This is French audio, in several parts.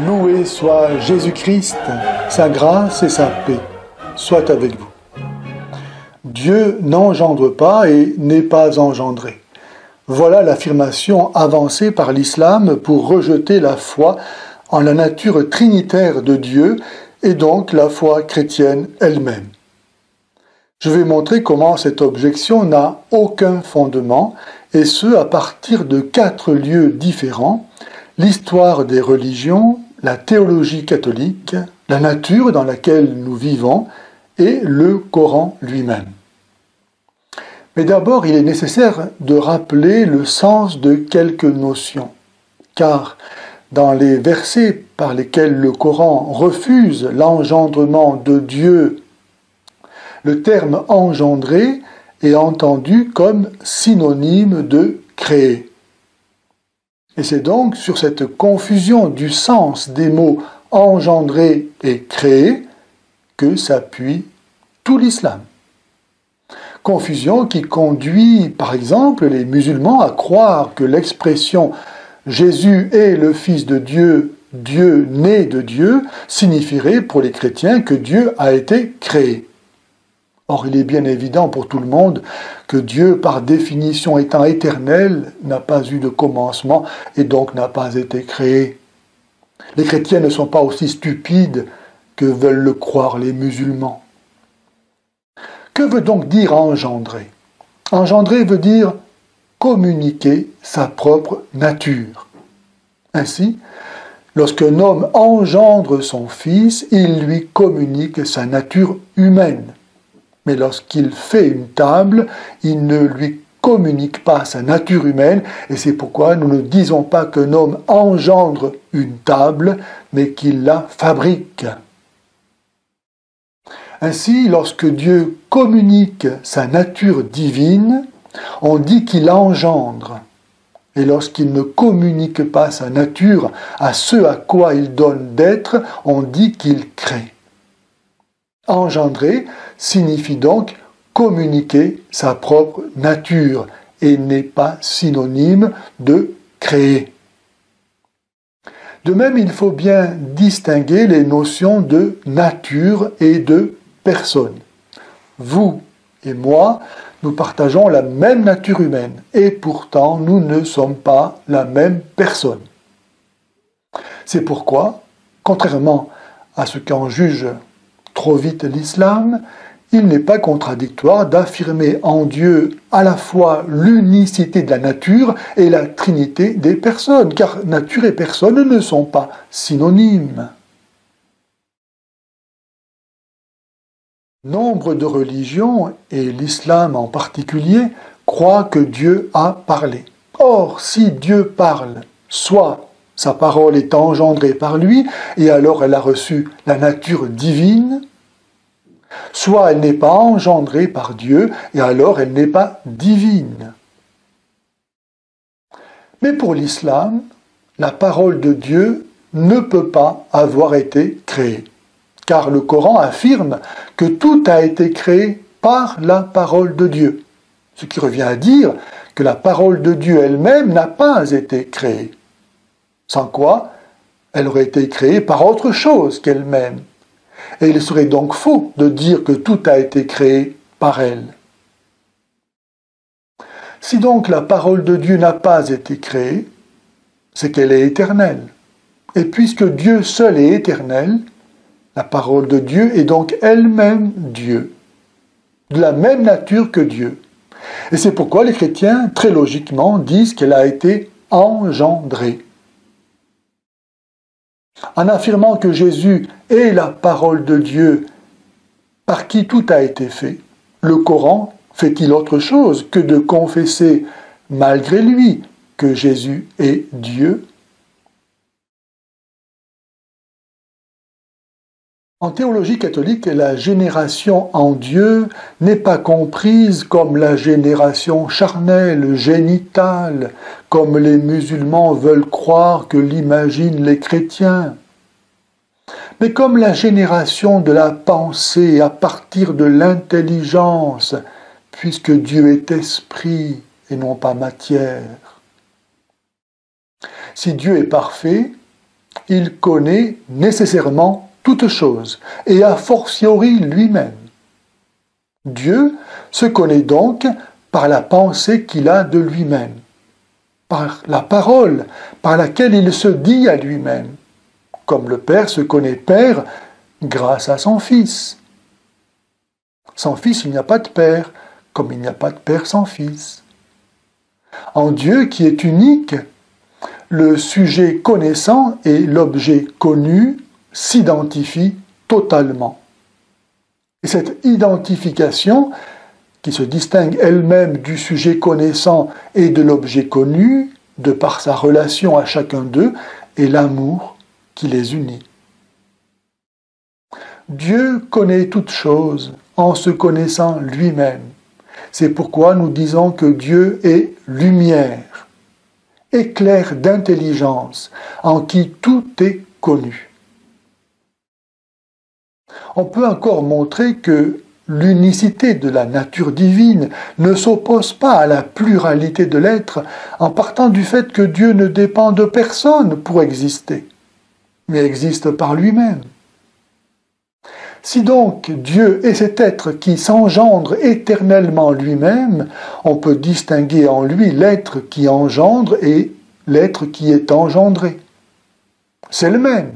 Loué soit Jésus-Christ, sa grâce et sa paix soient avec vous. Dieu n'engendre pas et n'est pas engendré. Voilà l'affirmation avancée par l'islam pour rejeter la foi en la nature trinitaire de Dieu et donc la foi chrétienne elle-même. Je vais montrer comment cette objection n'a aucun fondement, et ce à partir de 4 lieux différents: l'histoire des religions, la théologie catholique, la nature dans laquelle nous vivons et le Coran lui-même. Mais d'abord, il est nécessaire de rappeler le sens de quelques notions, car dans les versets par lesquels le Coran refuse l'engendrement de Dieu, le terme « engendrer » est entendu comme synonyme de « créer ». Et c'est donc sur cette confusion du sens des mots « engendrer » et « créer » que s'appuie tout l'islam. Confusion qui conduit, par exemple, les musulmans à croire que l'expression « Jésus est le Fils de Dieu, Dieu né de Dieu » signifierait pour les chrétiens que Dieu a été créé. Or, il est bien évident pour tout le monde que Dieu, par définition étant éternel, n'a pas eu de commencement et donc n'a pas été créé. Les chrétiens ne sont pas aussi stupides que veulent le croire les musulmans. Que veut donc dire engendrer? Engendrer veut dire communiquer sa propre nature. Ainsi, lorsqu'un homme engendre son fils, il lui communique sa nature humaine. Mais lorsqu'il fait une table, il ne lui communique pas sa nature humaine, et c'est pourquoi nous ne disons pas qu'un homme engendre une table, mais qu'il la fabrique. Ainsi, lorsque Dieu communique sa nature divine, on dit qu'il engendre. Et lorsqu'il ne communique pas sa nature à ce à quoi il donne d'être, on dit qu'il crée. Engendrer signifie donc communiquer sa propre nature et n'est pas synonyme de créer. De même, il faut bien distinguer les notions de nature et de personne. Vous et moi, nous partageons la même nature humaine et pourtant nous ne sommes pas la même personne. C'est pourquoi, contrairement à ce qu'en juge trop vite l'islam, il n'est pas contradictoire d'affirmer en Dieu à la fois l'unicité de la nature et la trinité des personnes, car nature et personne ne sont pas synonymes. Nombre de religions, et l'islam en particulier, croient que Dieu a parlé. Or, si Dieu parle, soit sa parole est engendrée par lui, et alors elle a reçu la nature divine, soit elle n'est pas engendrée par Dieu, et alors elle n'est pas divine. Mais pour l'islam, la parole de Dieu ne peut pas avoir été créée, car le Coran affirme que tout a été créé par la parole de Dieu, ce qui revient à dire que la parole de Dieu elle-même n'a pas été créée, sans quoi elle aurait été créée par autre chose qu'elle-même. Et il serait donc faux de dire que tout a été créé par elle. Si donc la parole de Dieu n'a pas été créée, c'est qu'elle est éternelle. Et puisque Dieu seul est éternel, la parole de Dieu est donc elle-même Dieu, de la même nature que Dieu. Et c'est pourquoi les chrétiens, très logiquement, disent qu'elle a été engendrée. En affirmant que Jésus est la parole de Dieu par qui tout a été fait, le Coran fait-il autre chose que de confesser malgré lui que Jésus est Dieu? En théologie catholique, la génération en Dieu n'est pas comprise comme la génération charnelle, génitale, comme les musulmans veulent croire que l'imaginent les chrétiens. Mais comme la génération de la pensée à partir de l'intelligence, puisque Dieu est esprit et non pas matière. Si Dieu est parfait, il connaît nécessairement toutes choses, et a fortiori lui-même. Dieu se connaît donc par la pensée qu'il a de lui-même, par la parole par laquelle il se dit à lui-même, comme le Père se connaît Père grâce à son Fils. Sans Fils, il n'y a pas de Père, comme il n'y a pas de Père sans Fils. En Dieu qui est unique, le sujet connaissant et l'objet connu s'identifient totalement. Et cette identification, qui se distingue elle-même du sujet connaissant et de l'objet connu, de par sa relation à chacun d'eux, est l'amour qui les unit. Dieu connaît toutes choses en se connaissant lui-même. C'est pourquoi nous disons que Dieu est lumière, éclair d'intelligence, en qui tout est connu. On peut encore montrer que l'unicité de la nature divine ne s'oppose pas à la pluralité de l'être en partant du fait que Dieu ne dépend de personne pour exister, mais existe par lui-même. Si donc Dieu est cet être qui s'engendre éternellement lui-même, on peut distinguer en lui l'être qui engendre et l'être qui est engendré. C'est le même,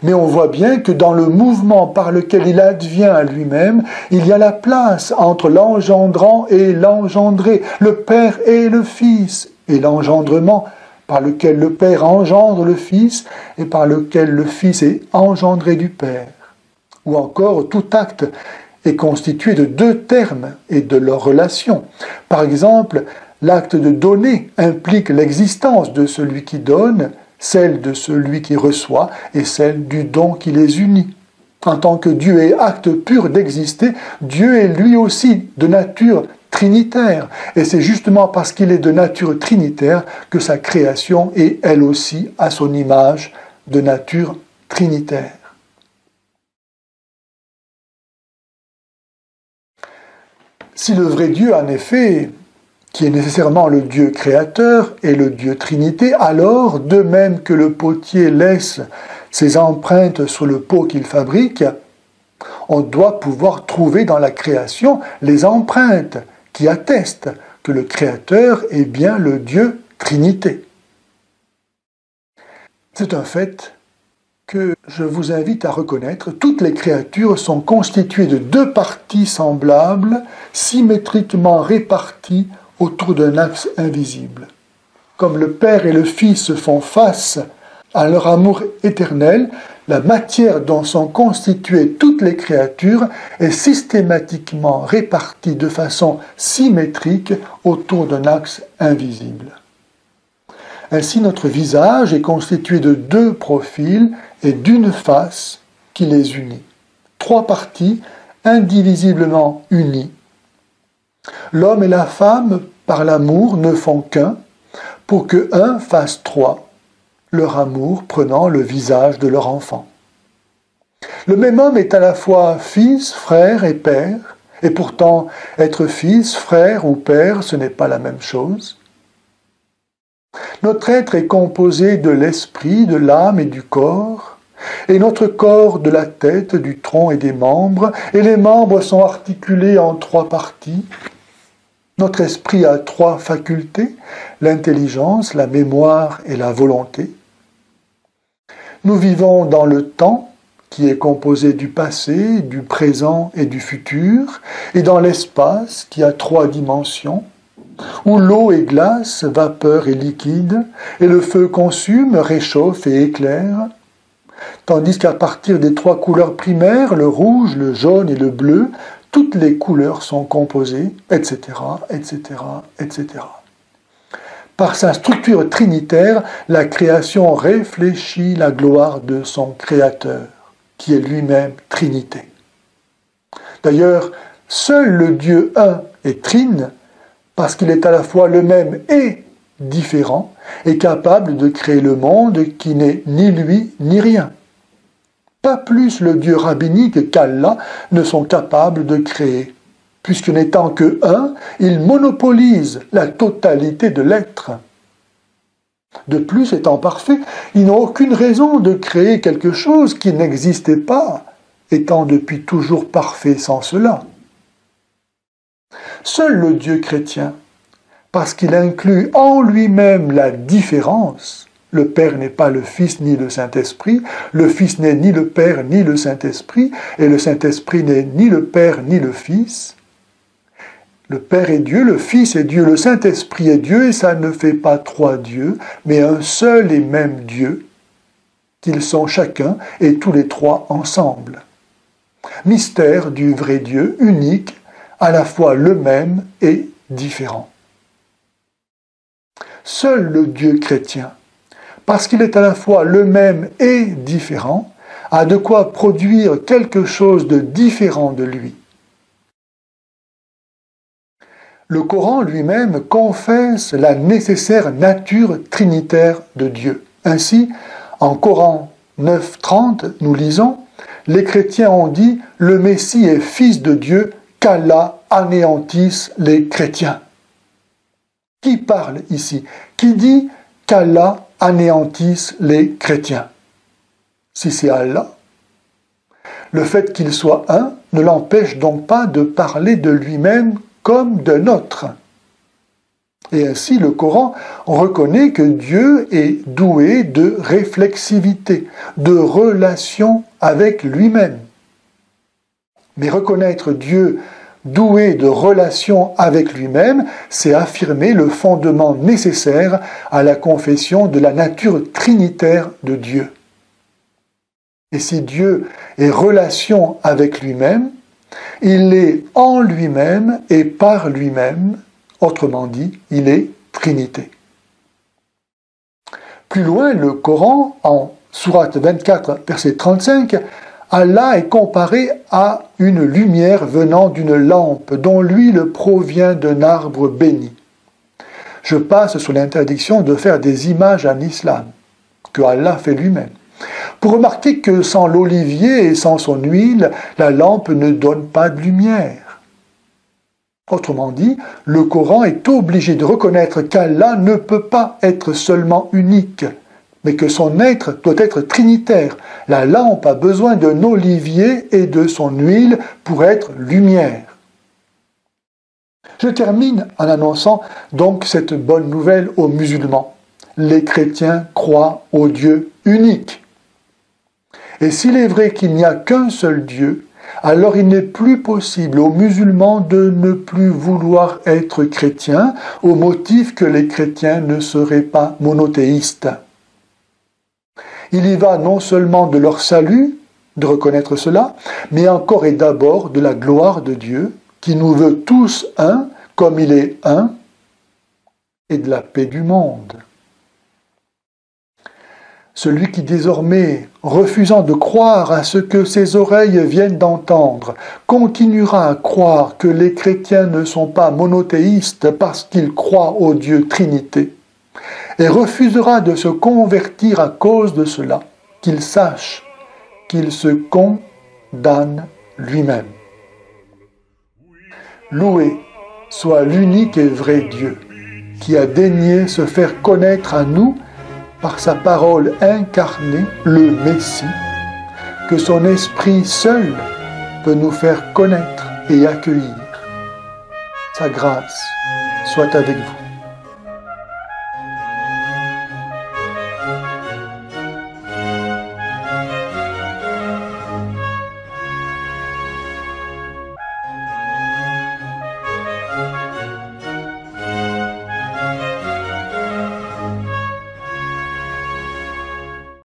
mais on voit bien que dans le mouvement par lequel il advient à lui-même, il y a la place entre l'engendrant et l'engendré, le Père et le Fils, et l'engendrement par lequel le Père engendre le Fils et par lequel le Fils est engendré du Père. Ou encore, tout acte est constitué de deux termes et de leur relation. Par exemple, l'acte de donner implique l'existence de celui qui donne, celle de celui qui reçoit et celle du don qui les unit. En tant que Dieu est acte pur d'exister, Dieu est lui aussi de nature trinitaire. Et c'est justement parce qu'il est de nature trinitaire que sa création est elle aussi à son image de nature trinitaire. Si le vrai Dieu, en effet, qui est nécessairement le Dieu créateur et le Dieu Trinité, alors, de même que le potier laisse ses empreintes sur le pot qu'il fabrique, on doit pouvoir trouver dans la création les empreintes qui attestent que le Créateur est bien le Dieu Trinité. C'est un fait que je vous invite à reconnaître. Toutes les créatures sont constituées de deux parties semblables, symétriquement réparties autour d'un axe invisible. Comme le Père et le Fils font face à leur amour éternel, la matière dont sont constituées toutes les créatures est systématiquement répartie de façon symétrique autour d'un axe invisible. Ainsi, notre visage est constitué de deux profils et d'une face qui les unit. Trois parties indivisiblement unies. L'homme et la femme, par l'amour, ne font qu'un, pour que un fasse trois, leur amour prenant le visage de leur enfant. Le même homme est à la fois fils, frère et père, et pourtant être fils, frère ou père, ce n'est pas la même chose. Notre être est composé de l'esprit, de l'âme et du corps, et notre corps de la tête, du tronc et des membres, et les membres sont articulés en trois parties. Notre esprit a trois facultés, l'intelligence, la mémoire et la volonté. Nous vivons dans le temps, qui est composé du passé, du présent et du futur, et dans l'espace, qui a trois dimensions, où l'eau est glace, vapeur et liquide, et le feu consume, réchauffe et éclaire, tandis qu'à partir des trois couleurs primaires, le rouge, le jaune et le bleu, toutes les couleurs sont composées, etc., etc., etc. Par sa structure trinitaire, la création réfléchit la gloire de son Créateur, qui est lui-même Trinité. D'ailleurs, seul le Dieu un est trine, parce qu'il est à la fois le même et différent, est capable de créer le monde qui n'est ni lui ni rien. pas plus le Dieu rabbinique qu'Allah ne sont capables de créer, puisque n'étant que un, il monopolise la totalité de l'être. De plus, étant parfait, ils n'ont aucune raison de créer quelque chose qui n'existait pas, étant depuis toujours parfait sans cela. Seul le Dieu chrétien, parce qu'il inclut en lui-même la différence, le Père n'est pas le Fils ni le Saint-Esprit, le Fils n'est ni le Père ni le Saint-Esprit, et le Saint-Esprit n'est ni le Père ni le Fils. Le Père est Dieu, le Fils est Dieu, le Saint-Esprit est Dieu, et ça ne fait pas trois dieux, mais un seul et même Dieu, qu'ils sont chacun et tous les trois ensemble. Mystère du vrai Dieu, unique, à la fois le même et différent. Seul le Dieu chrétien, parce qu'il est à la fois le même et différent, a de quoi produire quelque chose de différent de lui. Le Coran lui-même confesse la nécessaire nature trinitaire de Dieu. Ainsi, en Coran 9:30, nous lisons « Les chrétiens ont dit « Le Messie est fils de Dieu, qu'Allah anéantisse les chrétiens ». Qui parle ici? Qui dit qu'Allah anéantisse les chrétiens? Si c'est Allah, le fait qu'il soit un ne l'empêche donc pas de parler de lui-même comme d'un autre. Et ainsi, le Coran reconnaît que Dieu est doué de réflexivité, de relation avec lui-même. Mais reconnaître Dieu doué de relation avec lui-même, c'est affirmer le fondement nécessaire à la confession de la nature trinitaire de Dieu. Et si Dieu est relation avec lui-même, il est en lui-même et par lui-même, autrement dit, il est Trinité. Plus loin, le Coran, en sourate 24, verset 35, Allah est comparé à une lumière venant d'une lampe dont l'huile provient d'un arbre béni. Je passe sur l'interdiction de faire des images en islam, que Allah fait lui-même, pour remarquer que sans l'olivier et sans son huile, la lampe ne donne pas de lumière. Autrement dit, le Coran est obligé de reconnaître qu'Allah ne peut pas être seulement unique, mais que son être doit être trinitaire. La lampe a besoin d'un olivier et de son huile pour être lumière. Je termine en annonçant donc cette bonne nouvelle aux musulmans. Les chrétiens croient au Dieu unique. Et s'il est vrai qu'il n'y a qu'un seul Dieu, alors il n'est plus possible aux musulmans de ne plus vouloir être chrétiens au motif que les chrétiens ne seraient pas monothéistes. Il y va non seulement de leur salut, de reconnaître cela, mais encore et d'abord de la gloire de Dieu, qui nous veut tous un, comme il est un, et de la paix du monde. Celui qui désormais, refusant de croire à ce que ses oreilles viennent d'entendre, continuera à croire que les chrétiens ne sont pas monothéistes parce qu'ils croient au Dieu Trinité, et refusera de se convertir à cause de cela, qu'il sache qu'il se condamne lui-même. Loué soit l'unique et vrai Dieu, qui a daigné se faire connaître à nous par sa parole incarnée, le Messie, que son esprit seul peut nous faire connaître et accueillir. Sa grâce soit avec vous.